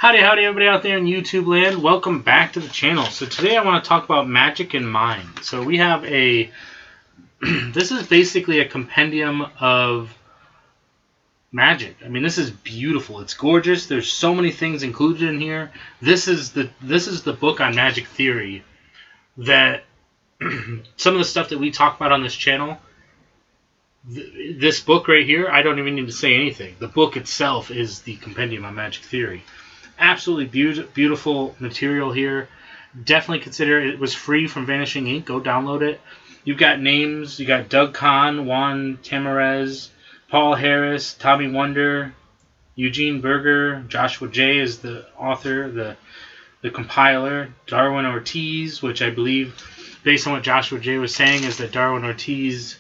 Howdy everybody out there in YouTube land. Welcome back to the channel. So today I want to talk about magic and mind. So we have a this is basically a compendium of magic. I mean, this is beautiful. It's gorgeous. There's so many things included in here. This is the book on magic theory that some of the stuff that we talk about on this channel. This book right here, I don't even need to say anything. The book itself is the compendium on magic theory. Absolutely beautiful material here. Definitely consider it. It was free from Vanishing Inc. Go download it. You've got names. You got Doug Kahn, Juan Tamarez, Paul Harris, Tommy Wonder, Eugene Berger, Joshua J. is the author, the compiler, Darwin Ortiz, which I believe, based on what Joshua J. was saying, is that Darwin Ortiz,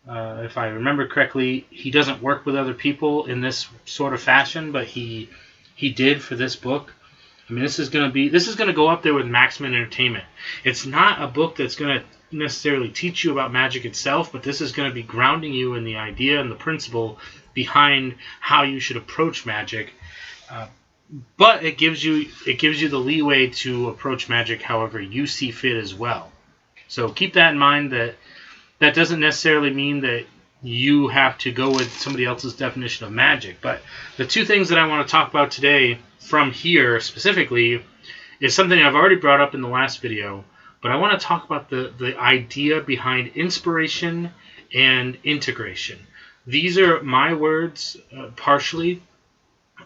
if I remember correctly, he doesn't work with other people in this sort of fashion, but he did for this book. I mean, this is going to go up there with Maximum Entertainment. It's not a book that's going to necessarily teach you about magic itself, but this is going to be grounding you in the idea and the principle behind how you should approach magic. But it gives you the leeway to approach magic however you see fit as well. So keep that in mind. That doesn't necessarily mean that you have to go with somebody else's definition of magic. But the two things that I want to talk about today from here specifically is something I've already brought up in the last video, but I want to talk about the idea behind inspiration and integration. These are my words partially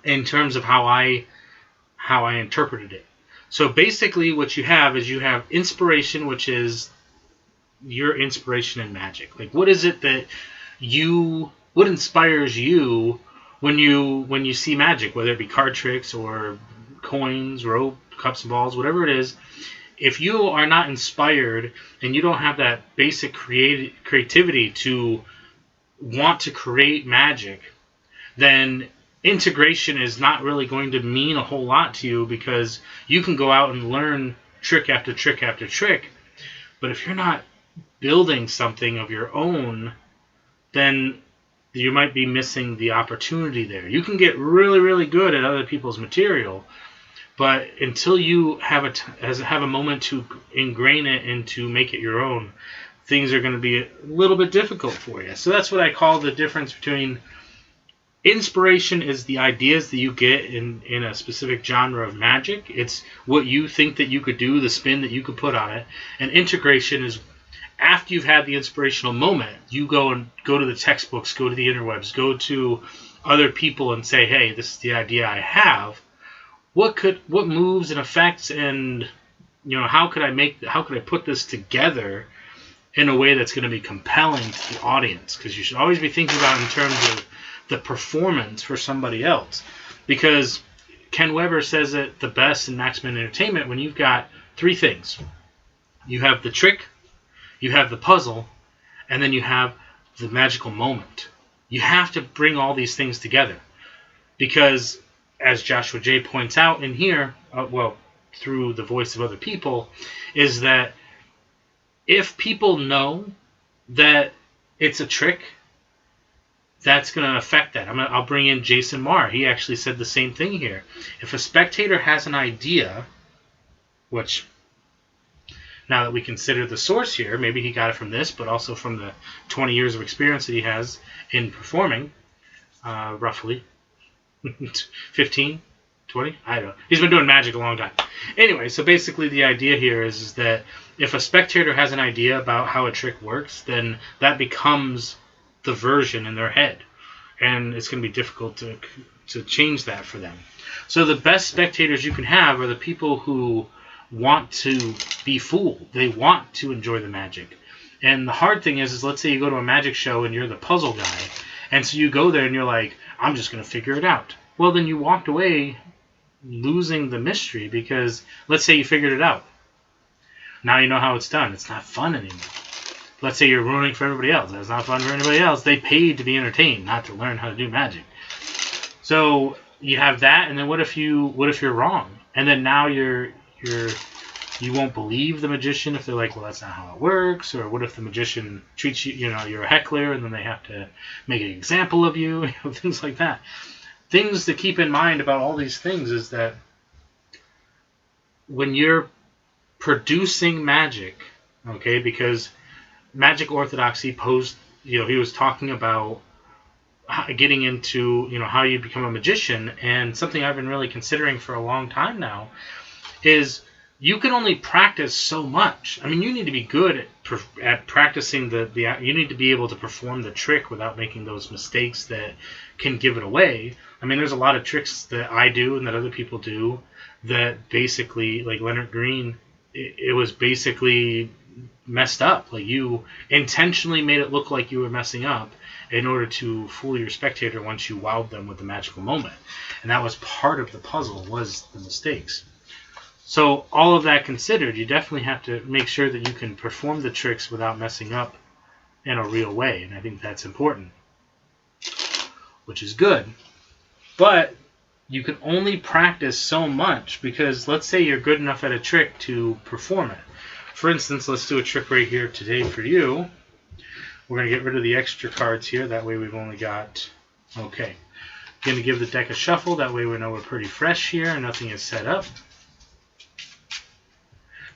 in terms of how I interpreted it. So basically what you have is you have inspiration, which is your inspiration in magic. Like, what is it that what inspires you when you see magic, whether it be card tricks or coins, rope, cups and balls, whatever it is. If you are not inspired and you don't have that basic creativity to want to create magic, then integration is not really going to mean a whole lot to you, because you can go out and learn trick after trick after trick, but if you're not building something of your own, then you might be missing the opportunity there. You can get really, really good at other people's material, but until you have a moment to ingrain it and to make it your own, things are going to be a little bit difficult for you. So that's what I call the difference between inspiration is the ideas that you get in a specific genre of magic. It's what you think that you could do, the spin that you could put on it. And integration is after you've had the inspirational moment, you go to the textbooks, go to the interwebs, go to other people and say, hey, this is the idea I have. What moves and effects, and how could I put this together in a way that's going to be compelling to the audience? Because you should always be thinking about it in terms of the performance for somebody else. Because Ken Weber says it the best in Maximum Entertainment when you've got three things. You have the trick, you have the puzzle, and then you have the magical moment. You have to bring all these things together. Because, as Joshua J. points out in here, through the voice of other people, is that if people know that it's a trick, that's going to affect that. I'll bring in Jason Marr. He actually said the same thing here. If a spectator has an idea, which, now that we consider the source here, maybe he got it from this, but also from the 20 years of experience that he has in performing, roughly 15, 20, I don't know. He's been doing magic a long time. Anyway, so basically the idea here is that if a spectator has an idea about how a trick works, then that becomes the version in their head, and it's going to be difficult to change that for them. So the best spectators you can have are the people who want to be fooled. They want to enjoy the magic. And the hard thing is let's say you go to a magic show and you're the puzzle guy, and so you go there and you're like, I'm just going to figure it out. Well, then you walked away losing the mystery, because let's say you figured it out. Now you know how it's done. It's not fun anymore. Let's say you're ruining for everybody else. That's not fun for anybody else. They paid to be entertained, not to learn how to do magic. So you have that, and then what if you're wrong? And then now you won't believe the magician if they're like, well, that's not how it works. Or what if the magician treats you, you're a heckler, and then they have to make an example of you, things like that. things to keep in mind about all these things is that when you're producing magic, okay, because Magic Orthodoxy posed, he was talking about getting into, how you become a magician, and something I've been really considering for a long time now is you can only practice so much. I mean, you need to be good at practicing you need to be able to perform the trick without making those mistakes that can give it away. I mean, there's a lot of tricks that I do and that other people do that basically, like Leonard Green, it was basically messed up. Like, you intentionally made it look like you were messing up in order to fool your spectator once you wowed them with the magical moment. And that was part of the puzzle, was the mistakes. So all of that considered, you definitely have to make sure that you can perform the tricks without messing up in a real way. And I think that's important, which is good. But you can only practice so much, because let's say you're good enough at a trick to perform it. For instance, let's do a trick right here today for you. We're going to get rid of the extra cards here. That way we've only got... Okay. Going to give the deck a shuffle. That way we know we're pretty fresh here and nothing is set up.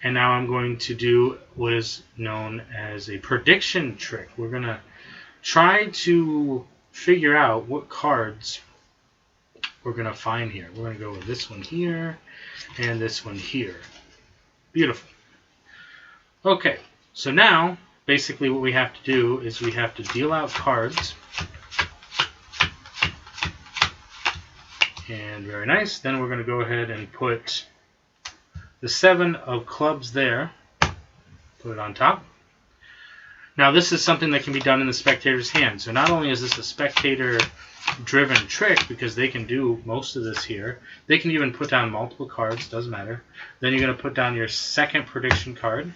And now I'm going to do what is known as a prediction trick. We're going to try to figure out what cards we're going to find here. We're going to go with this one here and this one here. Beautiful. Okay, so now basically what we have to do is we have to deal out cards. And very nice. Then we're going to go ahead and put the 7 of clubs there. Put it on top. Now this is something that can be done in the spectator's hand. So not only is this a spectator-driven trick, because they can do most of this here, they can even put down multiple cards, doesn't matter. Then you're going to put down your second prediction card.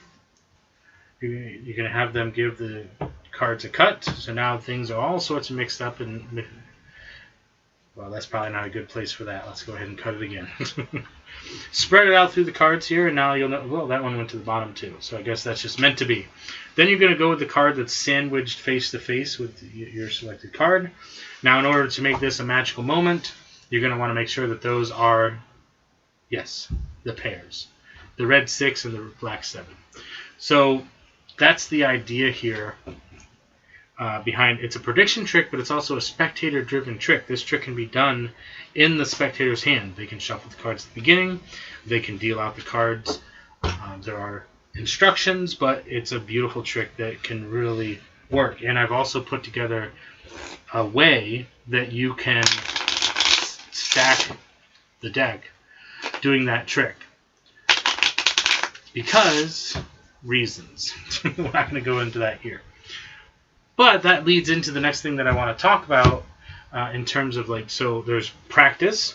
You're going to have them give the cards a cut. So now things are all sorts of mixed up, and well, that's probably not a good place for that. Let's go ahead and cut it again. Spread it out through the cards here, and now you'll know, well, that one went to the bottom too. So I guess that's just meant to be. Then you're going to go with the card that's sandwiched face to face with your selected card. Now, in order to make this a magical moment, you're going to want to make sure that those are, yes, the pairs. The red 6 and the black 7. So that's the idea here. Behind it's a prediction trick, but it's also a spectator-driven trick. This trick can be done in the spectator's hand. They can shuffle the cards at the beginning. They can deal out the cards. There are instructions, but it's a beautiful trick that can really work. And I've also put together a way that you can stack the deck doing that trick. Because reasons. We're not going to go into that here. But that leads into the next thing that I want to talk about in terms of, like, so there's practice,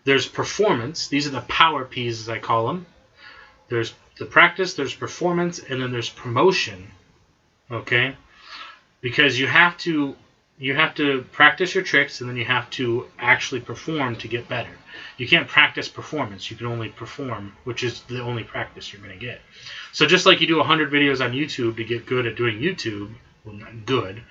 there's performance. These are the power P's, as I call them. There's the practice, there's performance, and then there's promotion. Okay? Because you have to practice your tricks, and then you have to actually perform to get better. You can't practice performance. You can only perform, which is the only practice you're going to get. So just like you do 100 videos on YouTube to get good at doing YouTube, well, not good.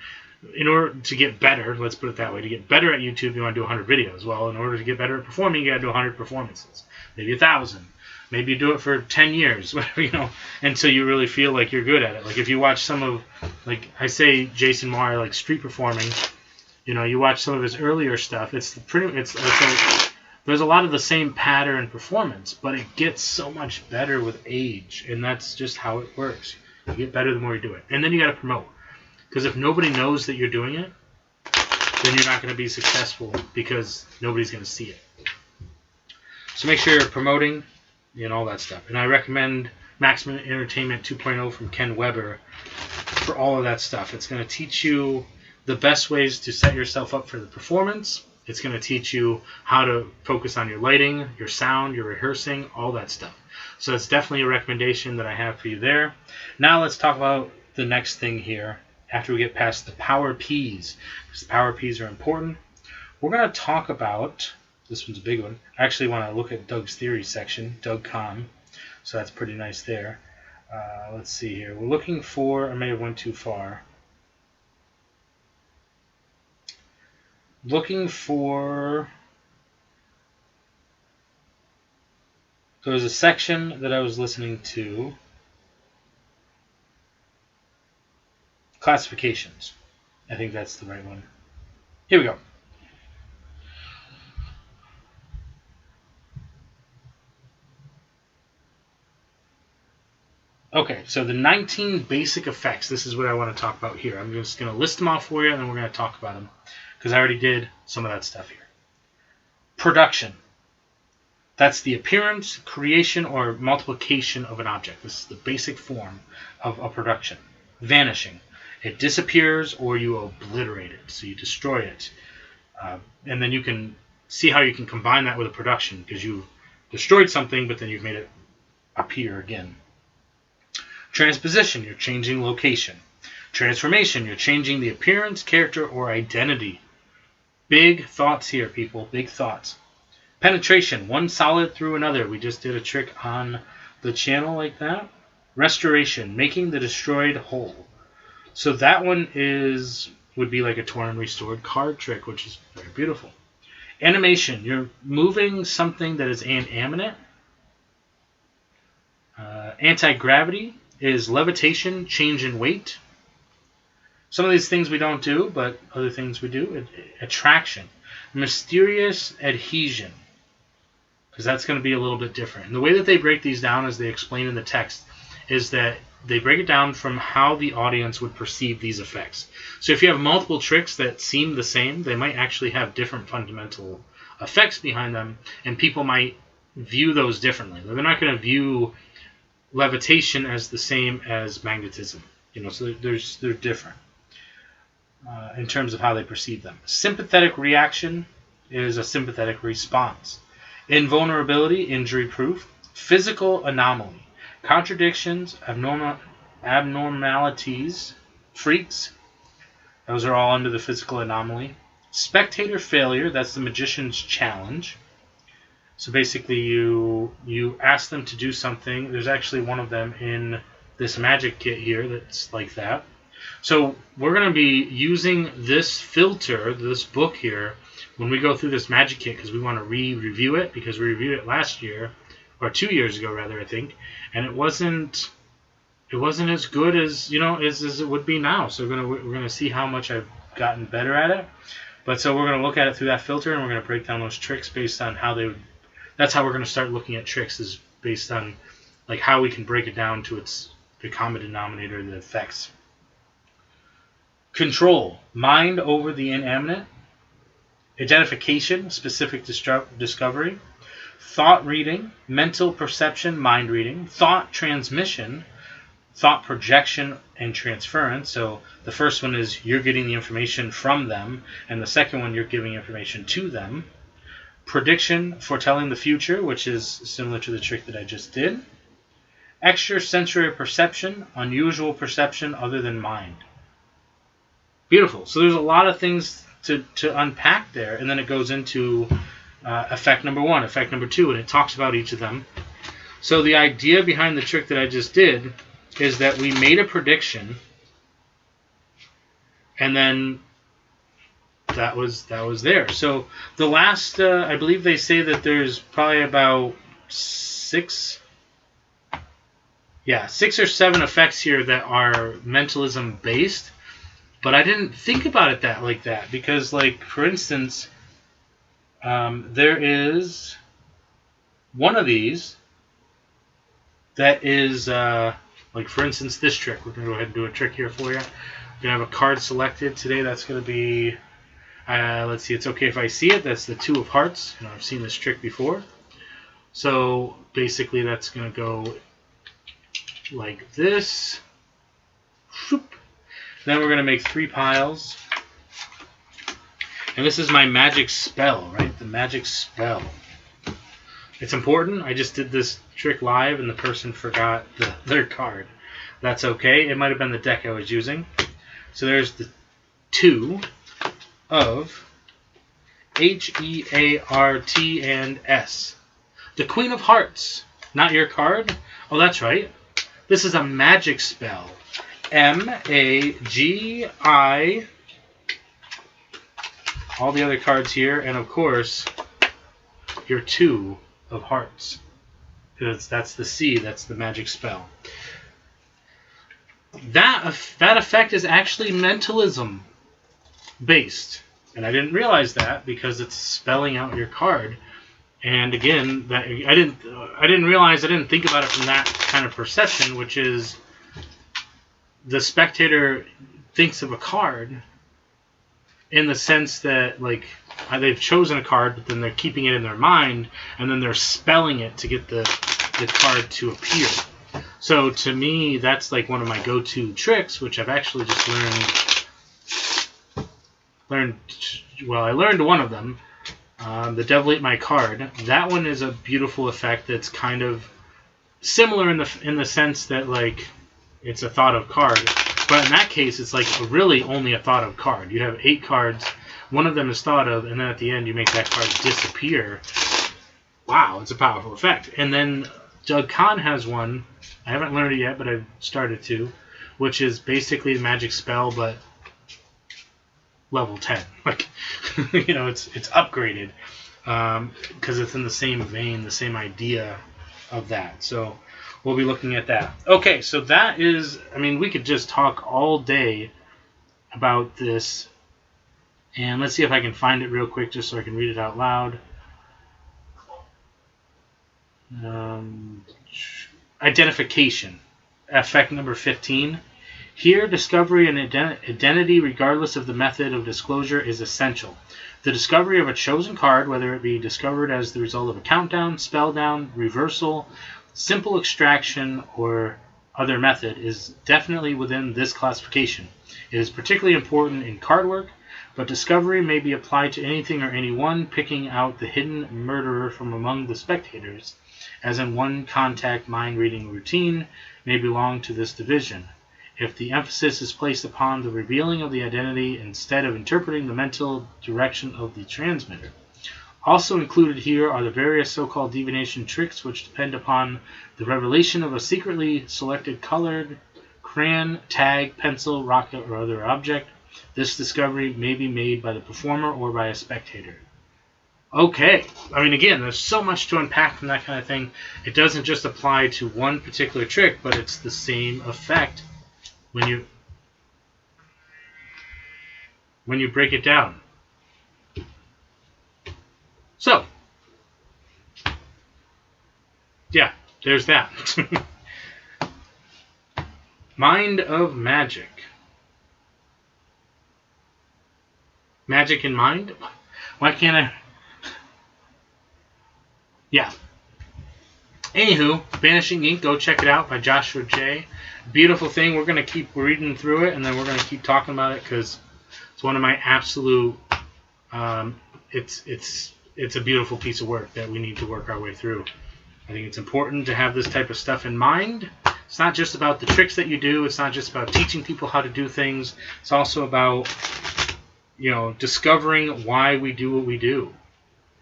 In order to get better, let's put it that way, to get better at YouTube, you want to do 100 videos. Well, in order to get better at performing, you got to do 100 performances, maybe 1,000. Maybe you do it for 10 years, whatever, until you really feel like you're good at it. Like if you watch some of, like I say, Jason Moore, like street performing, you watch some of his earlier stuff. There's a lot of the same pattern performance, but it gets so much better with age, and that's just how it works. You get better the more you do it, and then you got to promote. Because if nobody knows that you're doing it, then you're not going to be successful because nobody's going to see it. So make sure you're promoting and all that stuff. And I recommend Maximum Entertainment 2.0 from Ken Weber for all of that stuff. It's going to teach you the best ways to set yourself up for the performance. It's going to teach you how to focus on your lighting, your sound, your rehearsing, all that stuff. So it's definitely a recommendation that I have for you there. Now let's talk about the next thing here. After we get past the power P's, because the power P's are important, we're going to talk about, this one's a big one. I actually want to look at Doug's theory section, Doug Com, so that's pretty nice there. Let's see here. We're looking for, I may have went too far. looking for... There was a section that I was listening to. Classifications. I think that's the right one. Here we go. Okay, so the 19 basic effects. This is what I want to talk about here. I'm just going to list them off for you, and then we're going to talk about them, because I already did some of that stuff here. Production. That's the appearance, creation, or multiplication of an object. This is the basic form of a production. Vanishing. It disappears or you obliterate it, so you destroy it. And then you can see how you can combine that with a production, because you've destroyed something, but then you've made it appear again. Transposition, you're changing location. Transformation, you're changing the appearance, character, or identity. Big thoughts here, people. Big thoughts. Penetration, one solid through another. We just did a trick on the channel like that. Restoration, making the destroyed whole. So that one would be like a torn and restored card trick, which is very beautiful. Animation, you're moving something that is inanimate. Anti-gravity is levitation, change in weight. Some of these things we don't do, but other things we do. Attraction. Mysterious adhesion, because that's going to be a little bit different. And the way that they break these down, as they explain in the text, is that they break it down from how the audience would perceive these effects. So if you have multiple tricks that seem the same, they might actually have different fundamental effects behind them, and people might view those differently. They're not going to view levitation as the same as magnetism. So they're different in terms of how they perceive them. Sympathetic reaction is a sympathetic response. Invulnerability, injury proof. Physical anomaly. Contradictions, abnormalities, freaks. Those are all under the physical anomaly. Spectator failure, that's the magician's challenge. So basically you ask them to do something. There's actually one of them in this magic kit here that's like that. So we're going to be using this filter, this book here, when we go through this magic kit, because we want to review it, because we reviewed it last year, or 2 years ago rather, I think, and it wasn't as good as as it would be now. So we're gonna see how much I've gotten better at it. But so we're gonna look at it through that filter, and we're gonna break down those tricks based on how they would. That's how we're gonna start looking at tricks, is based on like how we can break it down to the common denominator, the effects. Control, mind over the inanimate. Identification, specific discovery. Thought reading, mental perception, mind reading. Thought transmission, thought projection and transference. So the first one is you're getting the information from them, and the second one you're giving information to them. Prediction, foretelling the future, which is similar to the trick that I just did. Extrasensory perception, unusual perception other than mind. Beautiful. So there's a lot of things to unpack there, and then it goes into effect number 1, effect number 2, and it talks about each of them. So the idea behind the trick that I just did is that we made a prediction, and then that was there. So the last, I believe they say that there's probably about 6 or 7 effects here that are mentalism based. But I didn't think about it like that, because, like, for instance, there is one of these that is, like, for instance, this trick. We're going to go ahead and do a trick here for you. We're going to have a card selected today. That's going to be, let's see, it's okay if I see it. That's the 2 of hearts. I've seen this trick before. So basically that's going to go like this. Shoop. Then we're going to make 3 piles. And this is my magic spell, right? The magic spell. It's important. I just did this trick live and the person forgot their card. That's okay. It might have been the deck I was using. So there's the 2 of H-E-A-R-T and S. The Queen of Hearts. Not your card? Oh, that's right. This is a magic spell. M-A-G-I all the other cards here, and of course, your 2 of hearts. Because that's the C, that's the magic spell. That effect is actually mentalism based. And I didn't realize that because it's spelling out your card. And again, that I didn't think about it from that kind of perception, which is the spectator thinks of a card in the sense that, like, they've chosen a card, but then they're keeping it in their mind, and then they're spelling it to get the card to appear. So to me, that's like one of my go-to tricks, which I've actually just learned. Well, I learned one of them. The Devil Ate My Card. That one is a beautiful effect that's kind of similar in the sense that, like, it's a thought of card. But in that case, it's like really only a thought of card. You have 8 cards. One of them is thought of, and then at the end you make that card disappear. Wow, it's a powerful effect. And then Doug Kahn has one. I haven't learned it yet, but I've started to, which is basically the magic spell, but level 10. Like, you know, it's upgraded because it's in the same vein, the same idea of that. So we'll be looking at that. Okay, so that is, I mean, we could just talk all day about this. And let's see if I can find it real quick just so I can read it out loud. Identification. Effect number 15. Here, discovery and identity, regardless of the method of disclosure, is essential. The discovery of a chosen card, whether it be discovered as the result of a countdown, spell down, reversal, simple extraction, or other method, is definitely within this classification. It is particularly important in card work, but discovery may be applied to anything or anyone, picking out the hidden murderer from among the spectators, as in one contact mind reading routine, may belong to this division, if the emphasis is placed upon the revealing of the identity instead of interpreting the mental direction of the transmitter. Also included here are the various so-called divination tricks which depend upon the revelation of a secretly selected colored crayon, tag, pencil, rocket, or other object. This discovery may be made by the performer or by a spectator. Okay, I mean, again, there's so much to unpack from that kind of thing. It doesn't just apply to one particular trick, but it's the same effect when you break it down. So, yeah, there's that. Mind of Magic. Magic in Mind? Why can't I? Yeah. Anywho, Vanishing Inc. Go check it out by Joshua J. Beautiful thing. We're going to keep reading through it, and then we're going to keep talking about it because it's one of my absolute. It's a beautiful piece of work that we need to work our way through. I think it's important to have this type of stuff in mind. It's not just about the tricks that you do. It's not just about teaching people how to do things. It's also about, you know, discovering why we do what we do.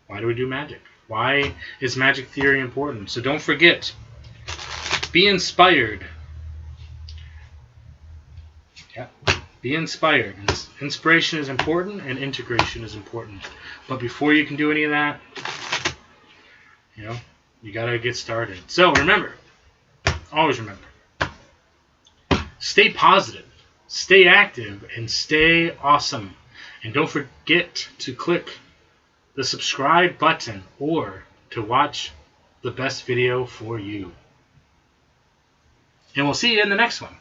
Why do we do magic? Why is magic theory important? So don't forget, be inspired. Yeah, be inspired. Inspiration is important and integration is important. But before you can do any of that, you know, you got to get started. So remember, always remember, stay positive, stay active, and stay awesome. And don't forget to click the subscribe button or to watch the best video for you. And we'll see you in the next one.